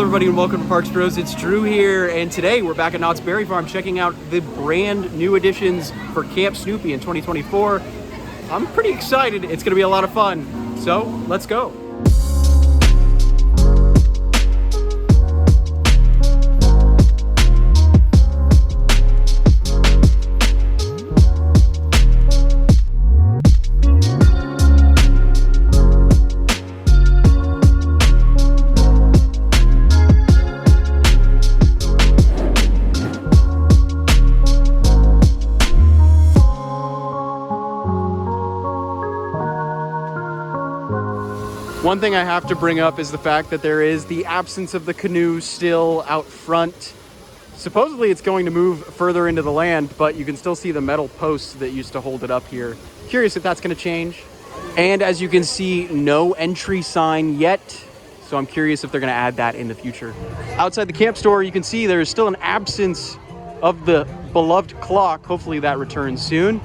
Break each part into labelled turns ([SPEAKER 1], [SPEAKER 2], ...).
[SPEAKER 1] everybody, and welcome to Parks Bros. It's Drew here, and today we're back at Knott's Berry Farm checking out the brand new additions for Camp Snoopy in 2024. I'm pretty excited. It's going to be a lot of fun. So, let's go. One thing I have to bring up is the fact that there is the absence of the canoe still out front. Supposedly it's going to move further into the land, but you can still see the metal posts that used to hold it up here. Curious if that's going to change. And as you can see, no entry sign yet. So I'm curious if they're going to add that in the future. Outside the camp store, you can see there's still an absence of the beloved clock. Hopefully that returns soon.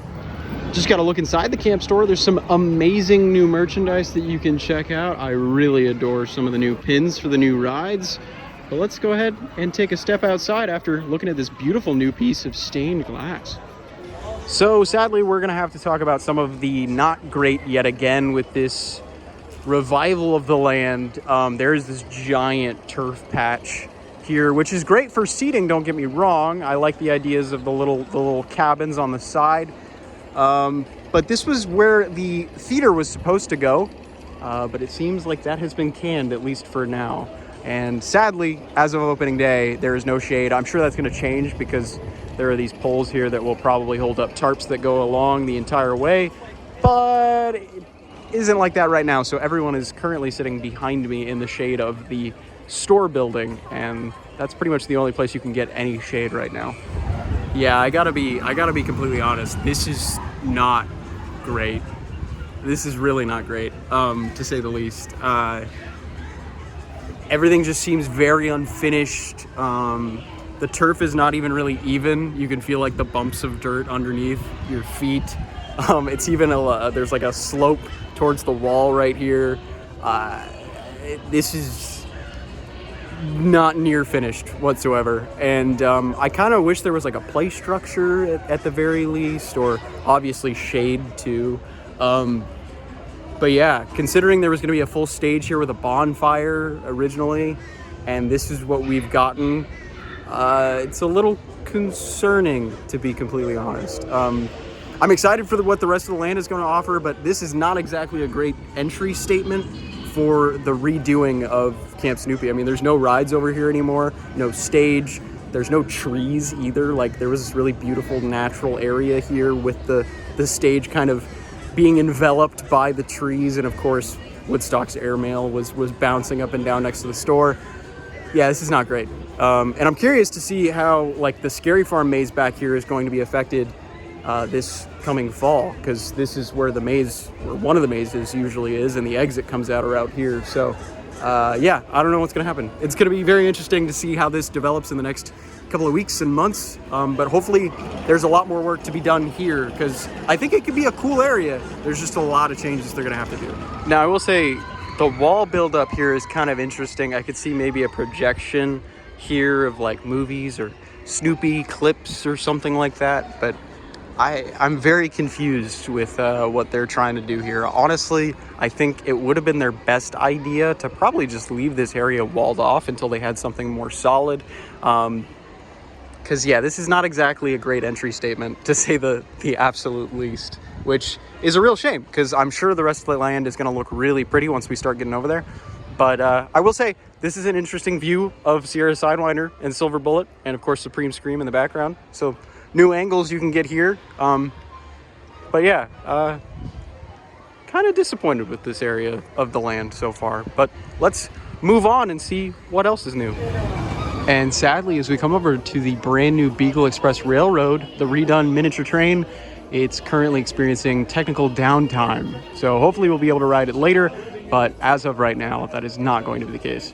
[SPEAKER 1] Just got to look inside the camp store. There's some amazing new merchandise that you can check out. I really adore some of the new pins for the new rides. But let's go ahead and take a step outside after looking at this beautiful new piece of stained glass. So sadly, we're going to have to talk about some of the not great yet again with this revival of the land. There's this giant turf patch here, which is great for seating, don't get me wrong. I like the ideas of the little cabins on the side. But this was where the theater was supposed to go, but it seems like that has been canned, at least for now. And sadly, as of opening day, there is no shade. I'm sure that's going to change because there are these poles here that will probably hold up tarps that go along the entire way, but it isn't like that right now. So everyone is currently sitting behind me in the shade of the store building, and that's pretty much the only place you can get any shade right now. Yeah, I gotta be completely honest. This is not great. This is really not great, to say the least. Everything just seems very unfinished. The turf is not even really even. You can feel like the bumps of dirt underneath your feet. It's even there's like a slope towards the wall right here. This is not near finished whatsoever, and I kind of wish there was like a play structure at the very least, or obviously shade too. But yeah, considering there was going to be a full stage here with a bonfire originally, and this is what we've gotten, it's a little concerning, to be completely honest. I'm excited for what the rest of the land is going to offer, but this is not exactly a great entry statement for the redoing of Camp Snoopy. I mean, there's no rides over here anymore, no stage, there's no trees either. Like, there was this really beautiful natural area here with the stage kind of being enveloped by the trees, and of course Woodstock's airmail was bouncing up and down next to the store. Yeah, this is not great. And I'm curious to see how like the Scary Farm maze back here is going to be affected this coming fall, because this is where the maze, or one of the mazes usually is, and the exit comes out around here. So yeah, I don't know what's going to happen. It's going to be very interesting to see how this develops in the next couple of weeks and months, but hopefully there's a lot more work to be done here, because I think it could be a cool area. There's just a lot of changes they're going to have to do. Now, I will say the wall buildup here is kind of interesting. I could see maybe a projection here of like movies or Snoopy clips or something like that, but I'm very confused with what they're trying to do here. Honestly, I think it would have been their best idea to probably just leave this area walled off until they had something more solid. Because yeah, this is not exactly a great entry statement, to say the absolute least, which is a real shame, because I'm sure the rest of the land is going to look really pretty once we start getting over there. But I will say, this is an interesting view of Sierra Sidewinder and Silver Bullet, and of course Supreme Scream in the background. So new angles you can get here. But yeah, kind of disappointed with this area of the land so far. But let's move on and see what else is new. And sadly, as we come over to the brand new Beagle Express Railroad, the redone miniature train, it's currently experiencing technical downtime. So hopefully we'll be able to ride it later, but as of right now, that is not going to be the case.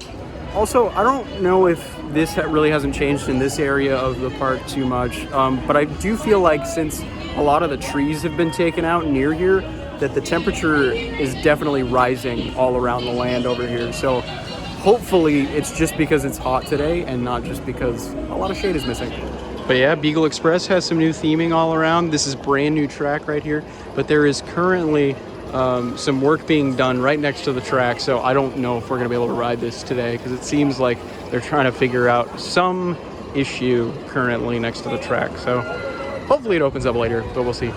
[SPEAKER 1] Also, I don't know if this really hasn't changed in this area of the park too much, but I do feel like since a lot of the trees have been taken out near here, that the temperature is definitely rising all around the land over here. So hopefully it's just because it's hot today and not just because a lot of shade is missing. But yeah, Beagle Express has some new theming all around. This is brand new track right here, but there is currently some work being done right next to the track, so I don't know if we're gonna be able to ride this today because it seems like they're trying to figure out some issue currently next to the track. So hopefully it opens up later, but we'll see.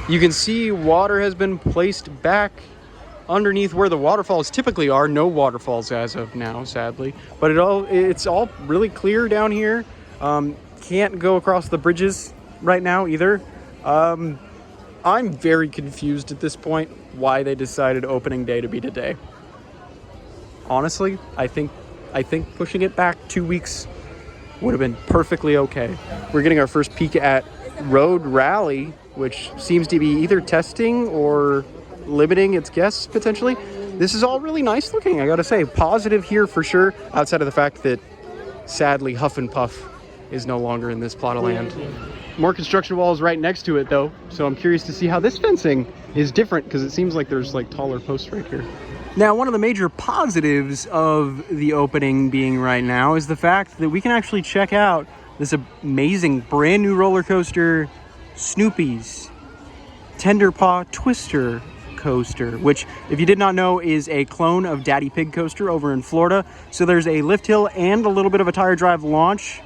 [SPEAKER 1] You can see water has been placed back underneath where the waterfalls typically are. No waterfalls as of now, sadly, but it's all really clear down here. Can't go across the bridges right now either. I'm very confused at this point why they decided opening day to be today. Honestly, I think pushing it back 2 weeks would have been perfectly okay. We're getting our first peek at Road Rally, which seems to be either testing or limiting its guests potentially. This is all really nice looking, I gotta say. Positive here for sure, outside of the fact that sadly Huff and Puff is no longer in this plot of land. More construction walls right next to it though, so I'm curious to see how this fencing is different because it seems like there's like taller posts right here. Now, one of the major positives of the opening being right now is the fact that we can actually check out this amazing brand new roller coaster, Snoopy's Tenderpaw Twister coaster, which, if you did not know, is a clone of Daddy Pig coaster over in Florida. So there's a lift hill and a little bit of a tire drive launch.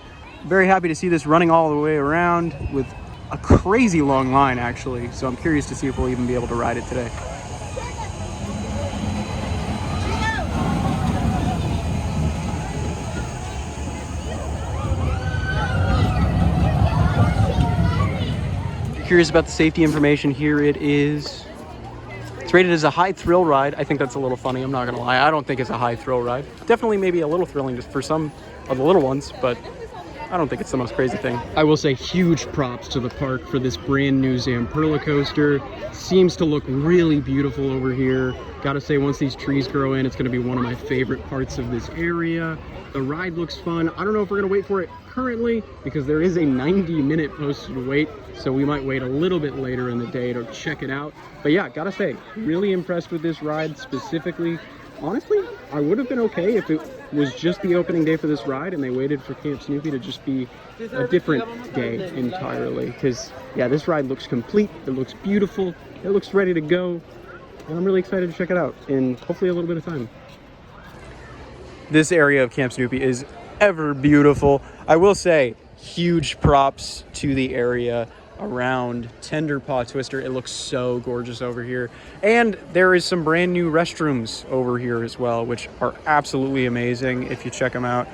[SPEAKER 1] Very happy to see this running all the way around with a crazy long line actually. So I'm curious to see if we'll even be able to ride it today. If you're curious about the safety information, here it is. It's rated as a high thrill ride. I think that's a little funny, I'm not gonna lie. I don't think it's a high thrill ride. Definitely maybe a little thrilling just for some of the little ones, but I don't think it's the most crazy thing. I will say huge props to the park for this brand new Zamperla coaster. Seems to look really beautiful over here. Gotta say, once these trees grow in, it's gonna be one of my favorite parts of this area. The ride looks fun. I don't know if we're gonna wait for it currently because there is a 90-minute posted wait, so we might wait a little bit later in the day to check it out. But yeah, gotta say, really impressed with this ride specifically. Honestly, I would have been okay if it was just the opening day for this ride and they waited for Camp Snoopy to just be a different day entirely. Because, yeah, this ride looks complete, it looks beautiful, it looks ready to go, and I'm really excited to check it out in hopefully a little bit of time. This area of Camp Snoopy is ever beautiful. I will say, huge props to the area around Tenderpaw Twister. It looks so gorgeous over here. And there is some brand new restrooms over here as well, which are absolutely amazing if you check them out.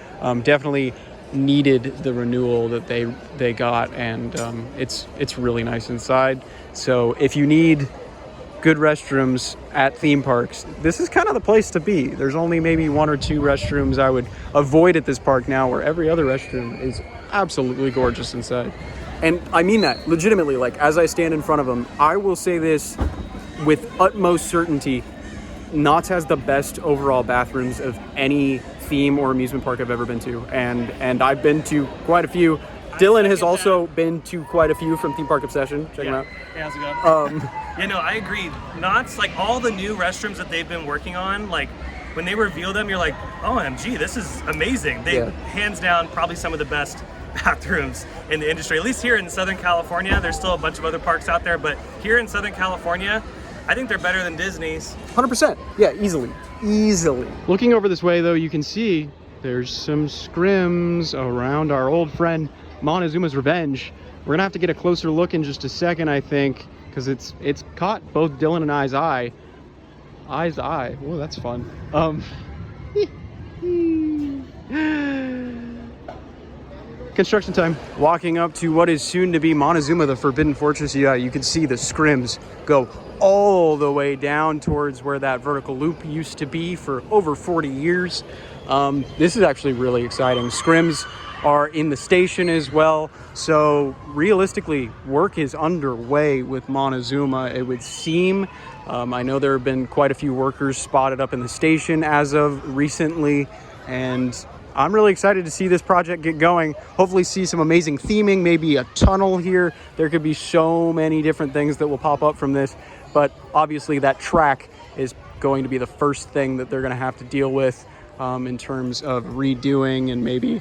[SPEAKER 1] Definitely needed the renewal that they got, and it's really nice inside. So if you need good restrooms at theme parks, this is kind of the place to be. There's only maybe 1 or 2 restrooms I would avoid at this park now, where every other restroom is absolutely gorgeous inside. And I mean that legitimately, like as I stand in front of them, I will say this with utmost certainty. Knott's has the best overall bathrooms of any theme or amusement park I've ever been to. And I've been to quite a few. Dylan has also been to quite a few from Theme Park Obsession. Check him out.
[SPEAKER 2] Yeah, how's it going? Yeah, no, I agree. Knott's, like all the new restrooms that they've been working on, like when they reveal them, you're like, OMG, this is amazing. They hands down probably some of the best bathrooms in the industry, at least here in Southern California. There's still a bunch of other parks out there, but here in Southern California, I think they're better than Disney's.
[SPEAKER 1] 100%. Yeah, easily. Looking over this way though, you can see there's some scrims around our old friend Montezuma's Revenge. We're gonna have to get a closer look in just a second, I think, because it's caught both Dylan and I's eye. I's eye. Oh, that's fun. Construction time. Walking up to what is soon to be Montezuma, the Forbidden Fortress. Yeah, you can see the scrims go all the way down towards where that vertical loop used to be for over 40 years. This is actually really exciting. Scrims are in the station as well. So realistically, work is underway with Montezuma, it would seem. I know there have been quite a few workers spotted up in the station as of recently, and I'm really excited to see this project get going. Hopefully see some amazing theming, maybe a tunnel here. There could be so many different things that will pop up from this, but obviously that track is going to be the first thing that they're gonna have to deal with. in terms of redoing and maybe,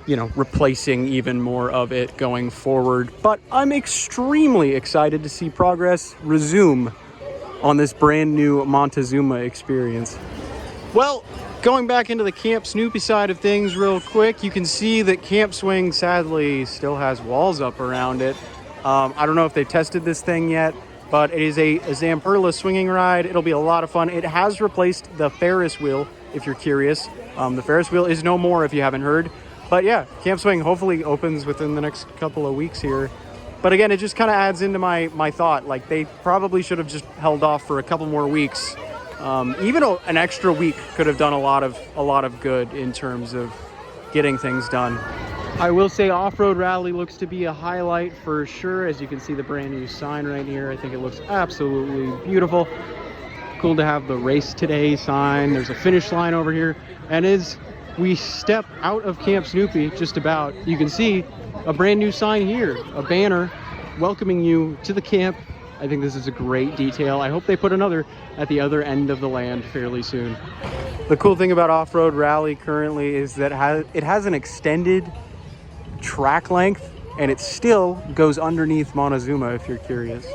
[SPEAKER 1] you know, replacing even more of it going forward. But I'm extremely excited to see progress resume on this brand new Montezuma experience. Well, going back into the Camp Snoopy side of things real quick, you can see that Camp Swing sadly still has walls up around it. I don't know if they've tested this thing yet, but it is a Zamperla swinging ride. It'll be a lot of fun. It has replaced the Ferris wheel, if you're curious. The Ferris wheel is no more, if you haven't heard. But yeah, Camp Swing hopefully opens within the next couple of weeks here. But again, it just kind of adds into my thought. Like, they probably should have just held off for a couple more weeks. Even an extra week could have done a lot of good in terms of getting things done. I will say Off-Road Rally looks to be a highlight for sure. As you can see the brand new sign right here. I think it looks absolutely beautiful. Cool to have the race today sign. There's a finish line over here. And as we step out of Camp Snoopy, just about, you can see a brand new sign here, a banner welcoming you to the camp. I think this is a great detail. I hope they put another at the other end of the land fairly soon. The cool thing about Off-Road Rally currently is that it has an extended track length, and it still goes underneath Montezuma, if you're curious.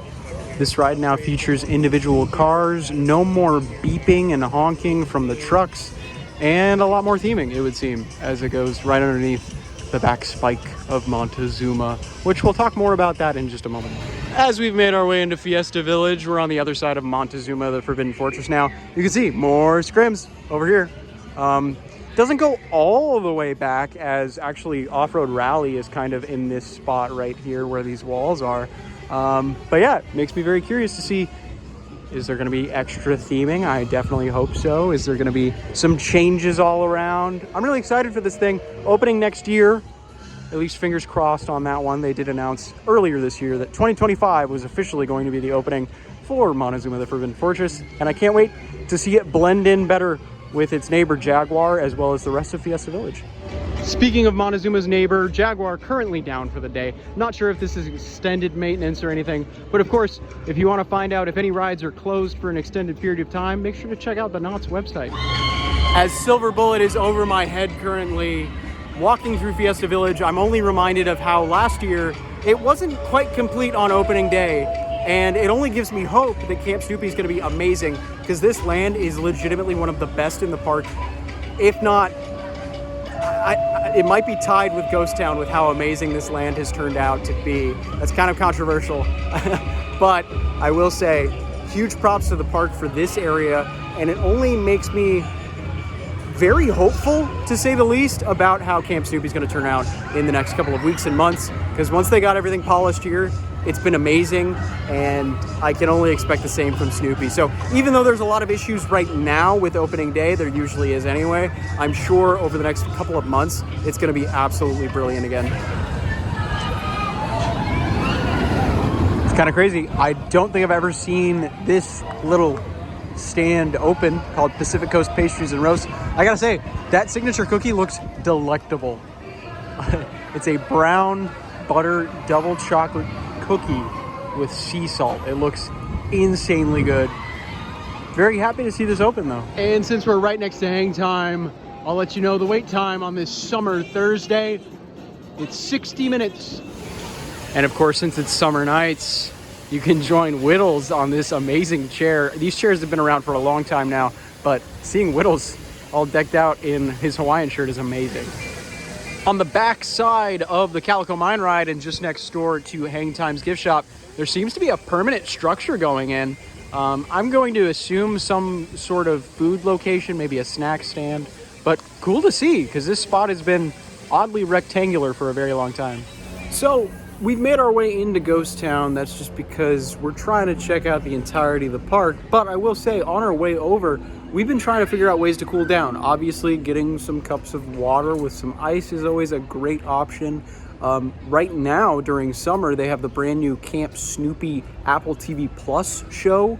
[SPEAKER 1] This ride now features individual cars, no more beeping and honking from the trucks, and a lot more theming, it would seem, as it goes right underneath the back spike of Montezuma, which we'll talk more about that in just a moment. As we've made our way into Fiesta Village, we're on the other side of Montezuma, the Forbidden Fortress now. You can see more scrims over here. Doesn't go all the way back, as actually Off-Road Rally is kind of in this spot right here where these walls are. But yeah, it makes me very curious to see, is there going to be extra theming? I definitely hope so. Is there going to be some changes all around? I'm really excited for this thing. Opening next year, at least fingers crossed on that one. They did announce earlier this year that 2025 was officially going to be the opening for Montezuma, the Forbidden Fortress. And I can't wait to see it blend in better with its neighbor Jaguar, as well as the rest of Fiesta Village. Speaking of Montezuma's neighbor, Jaguar currently down for the day. Not sure if this is extended maintenance or anything, but of course, if you want to find out if any rides are closed for an extended period of time, make sure to check out the Knott's website. As Silver Bullet is over my head currently, walking through Fiesta Village, I'm only reminded of how last year it wasn't quite complete on opening day, and it only gives me hope that Camp Snoopy is going to be amazing, because this land is legitimately one of the best in the park, if not, it might be tied with Ghost Town with how amazing this land has turned out to be. That's kind of controversial, but I will say huge props to the park for this area, and it only makes me very hopeful, to say the least, about how Camp Snoopy is going to turn out in the next couple of weeks and months, because once they got everything polished here, it's been amazing, and I can only expect the same from Snoopy. So even though there's a lot of issues right now with opening day, there usually is anyway, I'm sure over the next couple of months, it's going to be absolutely brilliant again. It's kind of crazy. I don't think I've ever seen this little stand open called Pacific Coast Pastries and Roasts. I gotta say, that signature cookie looks delectable. It's a brown butter double chocolate cookie with sea salt. It looks insanely good. Very happy to see this open though. And since we're right next to hang time, I'll let you know the wait time on this summer Thursday. It's 60 minutes. And of course, since it's summer nights, you can join Whittles on this amazing chair. These chairs have been around for a long time now, but seeing Whittles all decked out in his Hawaiian shirt is amazing. On the back side of the Calico Mine Ride and just next door to Hang Time's gift shop, there seems to be a permanent structure going in. I'm going to assume some sort of food location, maybe a snack stand, but cool to see because this spot has been oddly rectangular for a very long time. So we've made our way into Ghost Town. That's just because we're trying to check out the entirety of the park. But I will say, on our way over, we've been trying to figure out ways to cool down. Obviously, getting some cups of water with some ice is always a great option. Right now, during summer, they have the brand new Camp Snoopy Apple TV Plus show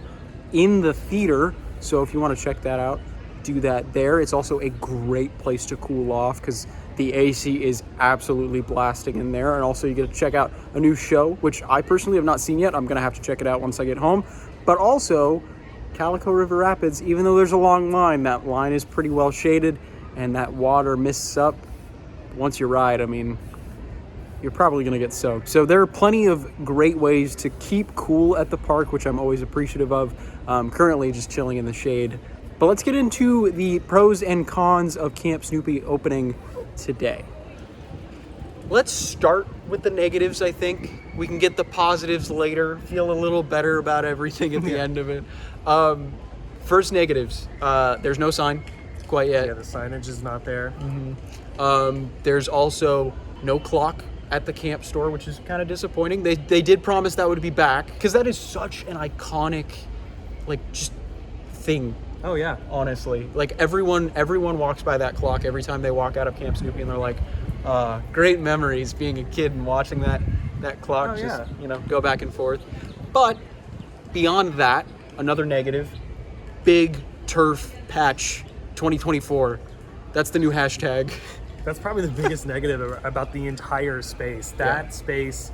[SPEAKER 1] in the theater. So if you want to check that out, do that there. It's also a great place to cool off because the AC is absolutely blasting in there. And also you get to check out a new show, which I personally have not seen yet. I'm going to have to check it out once I get home. But also Calico River Rapids, even though there's a long line, that line is pretty well shaded. and that water mists up, once you ride, I mean, you're probably going to get soaked. So there are plenty of great ways to keep cool at the park, which I'm always appreciative of. Currently just chilling in the shade. But let's get into the pros and cons of Camp Snoopy opening today. Let's start with the negatives, I think. We can get the positives later, feel a little better about everything at the end of it. First negatives, there's no sign quite yet.
[SPEAKER 2] Yeah, the signage is not there.
[SPEAKER 1] There's also no clock at the camp store, which is kind of disappointing. They did promise that would be back, because that is such an iconic, like, just thing.
[SPEAKER 2] Oh yeah,
[SPEAKER 1] honestly, like everyone walks by that clock every time they walk out of Camp Snoopy, and they're like, great memories being a kid and watching that clock go back and forth. But beyond that, another negative, big turf patch 2024. That's the new hashtag.
[SPEAKER 2] That's probably the biggest negative about the entire space. That space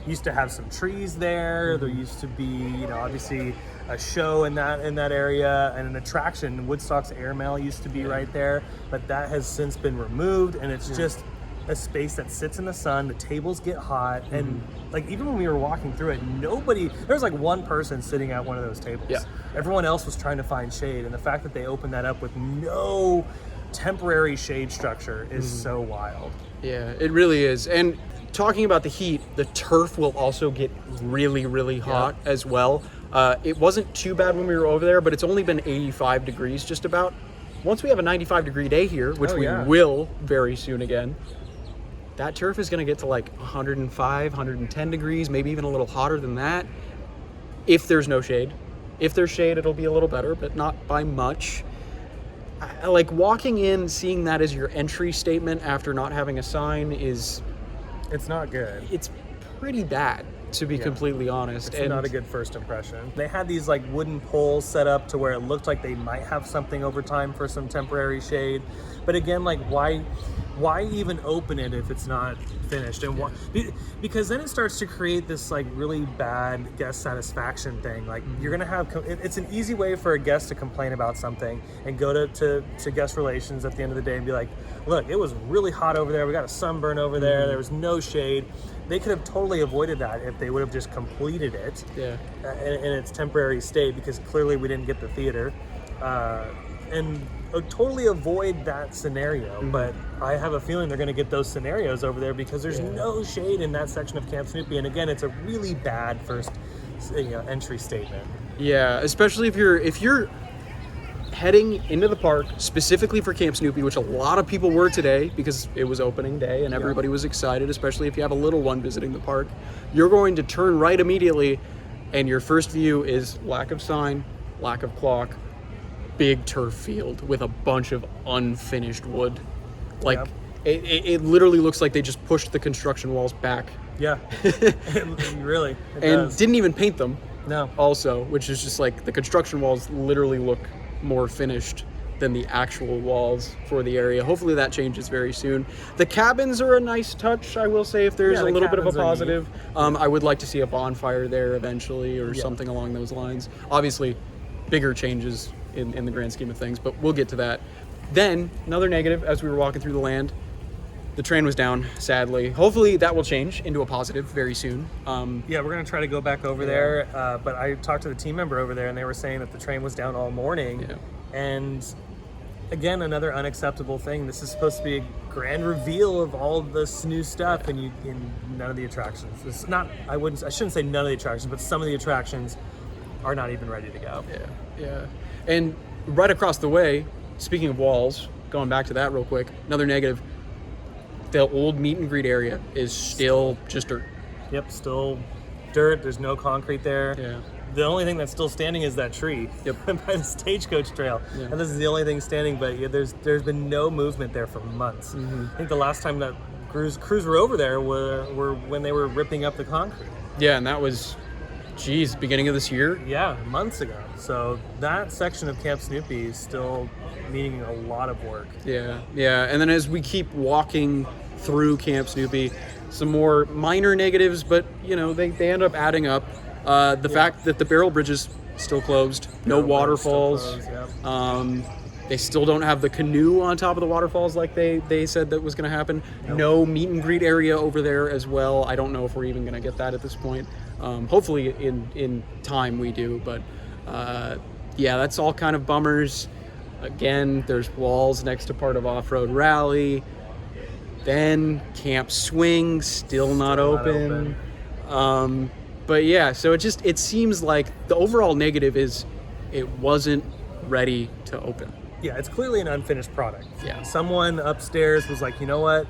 [SPEAKER 2] used to have some trees there. There used to be, obviously a show in that area and an attraction. Woodstock's Airmail used to be right there, but that has since been removed, and it's just a space that sits in the sun. The tables get hot, and like even when we were walking through it, there was like one person sitting at one of those tables. Yeah. Everyone else was trying to find shade, and the fact that they opened that up with no temporary shade structure is so wild. Yeah,
[SPEAKER 1] it really is. And talking about the heat, the turf will also get really, really hot as well. It wasn't too bad when we were over there, but it's only been 85 degrees just about. Once we have a 95 degree day here, which we will very soon again, that turf is going to get to like 105, 110 degrees, maybe even a little hotter than that, if there's no shade. If there's shade, it'll be a little better, but not by much. Like walking in, seeing that as your entry statement after not having a sign it's
[SPEAKER 2] not good.
[SPEAKER 1] It's pretty bad, to be completely honest.
[SPEAKER 2] It's not a good first impression. They had these like wooden poles set up to where it looked like they might have something over time for some temporary shade. But again, like why even open it if it's not finished? And because then it starts to create this like really bad guest satisfaction thing. Like you're gonna have, it's an easy way for a guest to complain about something and go to guest relations at the end of the day and be like, look, it was really hot over there. We got a sunburn over there. There was no shade. They could have totally avoided that if they would have just completed it in its temporary state, because clearly we didn't get the theater. And totally avoid that scenario. But I have a feeling they're going to get those scenarios over there, because there's no shade in that section of Camp Snoopy. And again, it's a really bad first entry statement.
[SPEAKER 1] Yeah, especially if you're heading into the park specifically for Camp Snoopy, which a lot of people were today because it was opening day and everybody was excited, especially if you have a little one visiting the park. You're going to turn right immediately, and your first view is lack of sign, lack of clock, big turf field with a bunch of unfinished wood. Like it literally looks like they just pushed the construction walls back.
[SPEAKER 2] Yeah, really.
[SPEAKER 1] And didn't even paint them.
[SPEAKER 2] No.
[SPEAKER 1] Also, which is just like the construction walls literally look more finished than the actual walls for the area. Hopefully that changes very soon. The cabins are a nice touch, I will say, if there's a little bit of a positive. I would like to see a bonfire there eventually, or something along those lines. Obviously, bigger changes in the grand scheme of things, but we'll get to that. Then, another negative, as we were walking through the land, the train was down, sadly. Hopefully that will change into a positive very soon. We're
[SPEAKER 2] going to try to go back over there, but I talked to the team member over there, and they were saying that the train was down all morning. And again, another unacceptable thing. This is supposed to be a grand reveal of all this new stuff, and none of the attractions. It's not. I shouldn't say none of the attractions, but some of the attractions are not even ready to go.
[SPEAKER 1] Yeah. And right across the way, speaking of walls, going back to that real quick, another negative. The old meet and greet area is still just dirt.
[SPEAKER 2] Yep, still dirt. There's no concrete there.
[SPEAKER 1] Yeah.
[SPEAKER 2] The only thing that's still standing is that tree by the stagecoach trail. Yeah. And this is the only thing standing, but there's been no movement there for months. I think the last time that crews were over there were when they were ripping up the concrete.
[SPEAKER 1] Yeah, and that was, beginning of this year?
[SPEAKER 2] Yeah, months ago. So that section of Camp Snoopy is still needing a lot of work.
[SPEAKER 1] Yeah. And then as we keep walking through Camp Snoopy, some more minor negatives, but they end up adding up. The fact that the barrel bridge is still closed, no waterfalls. They still don't have the canoe on top of the waterfalls like they said that was going to happen.
[SPEAKER 2] Nope.
[SPEAKER 1] No meet and greet area over there as well. I don't know if we're even going to get that at this point. Hopefully in time we do, but yeah, that's all kind of bummers. Again, there's walls next to part of Off-Road Rally. Then Camp Swing, still not open. But yeah, so it seems like the overall negative is it wasn't ready to open.
[SPEAKER 2] Yeah, it's clearly an unfinished product.
[SPEAKER 1] Yeah.
[SPEAKER 2] Someone upstairs was like, you know what?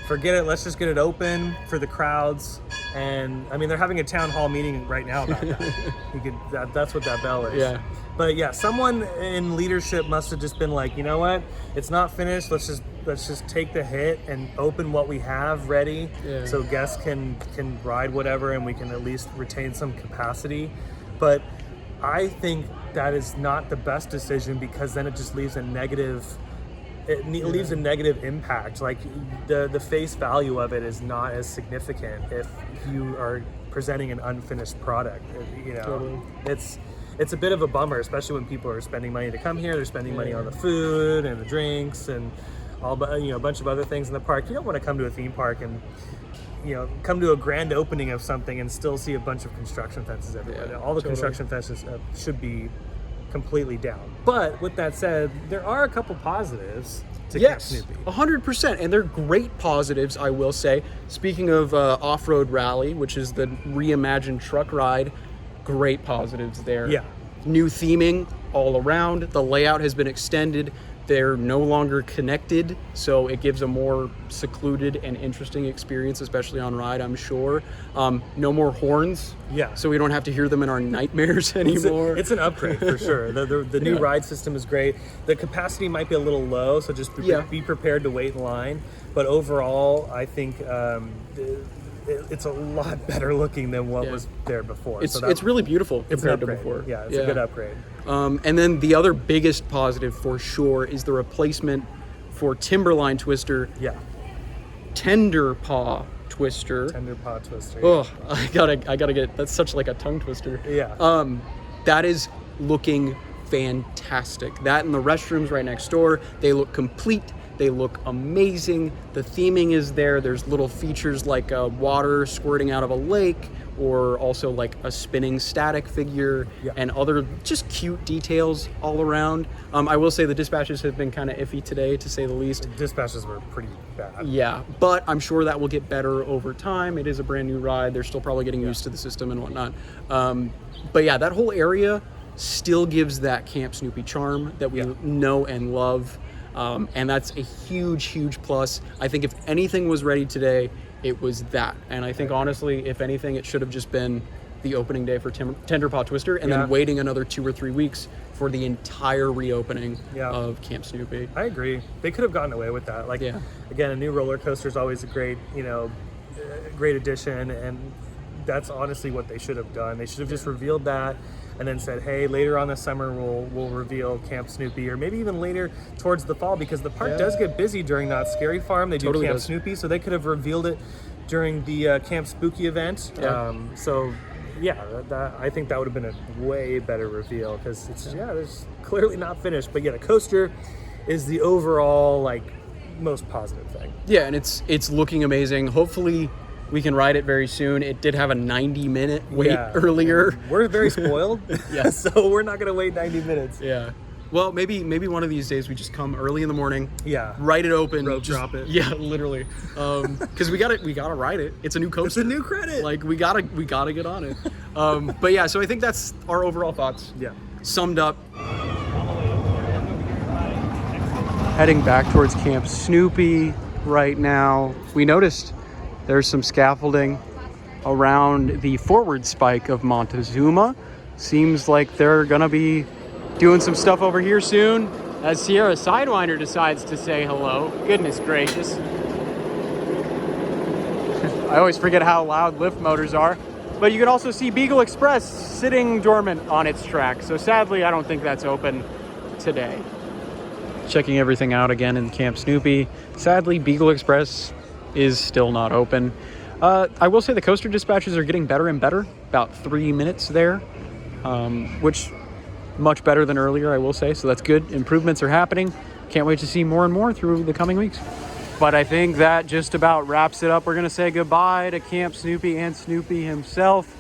[SPEAKER 2] Forget it. Let's just get it open for the crowds. And I mean, they're having a town hall meeting right now about that. That's what that bell is.
[SPEAKER 1] Yeah.
[SPEAKER 2] But yeah, someone in leadership must have just been like, you know what? It's not finished. Let's just take the hit and open what we have ready, so guests can ride whatever, and we can at least retain some capacity. But I think that is not the best decision, because then it just leaves a negative. It leaves a negative impact. Like the face value of it is not as significant if you are presenting an unfinished product. You know,
[SPEAKER 1] Totally.
[SPEAKER 2] It's a bit of a bummer, especially when people are spending money to come here. They're spending money on the food and the drinks and a bunch of other things in the park. You don't want to come to a theme park and come to a grand opening of something and still see a bunch of construction fences everywhere.
[SPEAKER 1] Yeah,
[SPEAKER 2] All the construction fences should be completely down. But with that said, there are a couple positives to Camp Snoopy.
[SPEAKER 1] 100%, and they're great positives, I will say. Speaking of Off-Road Rally, which is the reimagined truck ride, great positives there.
[SPEAKER 2] Yeah.
[SPEAKER 1] New theming all around. The layout has been extended. They're no longer connected, so it gives a more secluded and interesting experience, especially on ride, I'm sure. No more horns, so we don't have to hear them in our nightmares anymore.
[SPEAKER 2] It's an upgrade for sure. The new ride system is great. The capacity might be a little low, so just be prepared to wait in line. But overall, I think it's a lot better looking than what was there before.
[SPEAKER 1] It's really beautiful compared to before.
[SPEAKER 2] Yeah, it's a good upgrade.
[SPEAKER 1] And then the other biggest positive for sure is the replacement for Timberline Twister.
[SPEAKER 2] Yeah.
[SPEAKER 1] Tenderpaw Twister.
[SPEAKER 2] Tenderpaw Twister.
[SPEAKER 1] Oh, I gotta get, that's such like a tongue twister.
[SPEAKER 2] Yeah.
[SPEAKER 1] That is looking fantastic. That and the restrooms right next door, they look complete. They look amazing. The theming is there. There's little features like water squirting out of a lake, or also like a spinning static figure, and other just cute details all around. I will say the dispatches have been kind of iffy today, to say the least.
[SPEAKER 2] The dispatches were pretty bad.
[SPEAKER 1] Yeah, but I'm sure that will get better over time. It is a brand new ride. They're still probably getting used to the system and whatnot. But yeah, that whole area still gives that Camp Snoopy charm that we know and love. And that's a huge, huge plus. I think if anything was ready today, it was that. And I think honestly, if anything, it should have just been the opening day for Tenderpaw Twister, and then waiting another 2 or 3 weeks for the entire reopening of Camp Snoopy.
[SPEAKER 2] I agree. They could have gotten away with that. Like, again, a new roller coaster is always a great addition, and that's honestly what they should have done. They should have just revealed that, and then said, hey, later on this summer we'll reveal Camp Snoopy, or maybe even later towards the fall, because the park does get busy during Knott Scary Farm. They do Camp Snoopy, so they could have revealed it during the Camp Spooky event. I think that would have been a way better reveal, because it's clearly not finished. But the coaster is the overall most positive thing.
[SPEAKER 1] Yeah, and it's looking amazing. Hopefully we can ride it very soon. It did have a 90-minute wait earlier.
[SPEAKER 2] We're very spoiled, so we're not going to wait 90 minutes.
[SPEAKER 1] Yeah. Well, maybe one of these days we just come early in the morning.
[SPEAKER 2] Yeah.
[SPEAKER 1] Ride it open.
[SPEAKER 2] Drop it.
[SPEAKER 1] Yeah, literally. Because we gotta ride it. It's a new coaster.
[SPEAKER 2] It's a new credit.
[SPEAKER 1] We gotta get on it. But yeah, so I think that's our overall thoughts.
[SPEAKER 2] Yeah.
[SPEAKER 1] Summed up. Heading back towards Camp Snoopy right now. We noticed there's some scaffolding around the forward spike of Montezuma. Seems like they're gonna be doing some stuff over here soon, as Sierra Sidewinder decides to say hello. Goodness gracious. I always forget how loud lift motors are. But you can also see Beagle Express sitting dormant on its track. So sadly, I don't think that's open today. Checking everything out again in Camp Snoopy. Sadly, Beagle Express is still not open. I will say the coaster dispatches are getting better and better. About 3 minutes there, which much better than earlier, I will say. So that's good. Improvements are happening. Can't wait to see more and more through the coming weeks. But I think that just about wraps it up. We're going to say goodbye to Camp Snoopy and Snoopy himself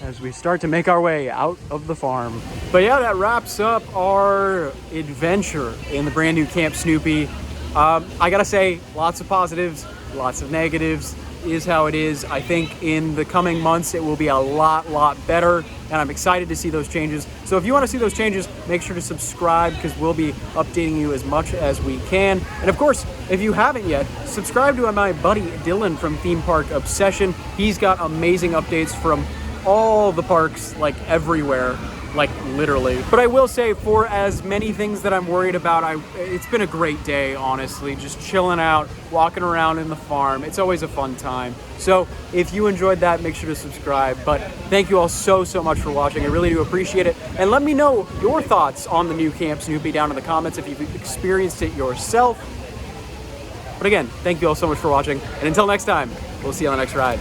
[SPEAKER 1] as we start to make our way out of the farm. But yeah, that wraps up our adventure in the brand new Camp Snoopy. I gotta say, lots of positives, lots of negatives, is how it is. I think in the coming months it will be a lot better, and I'm excited to see those changes. So if you want to see those changes, make sure to subscribe, because we'll be updating you as much as we can. And of course, if you haven't yet, subscribe to my buddy Dylan from Theme Park Obsession. He's got amazing updates from all the parks, like everywhere, like literally. But I will say, for as many things that I'm worried about, it's been a great day, honestly, just chilling out, walking around in the farm. It's always a fun time. So if you enjoyed that, make sure to subscribe. But thank you all so much for watching. I really do appreciate it. And let me know your thoughts on the new Camp Snoopy down in the comments if you've experienced it yourself. But again, thank you all so much for watching. And until next time, we'll see you on the next ride.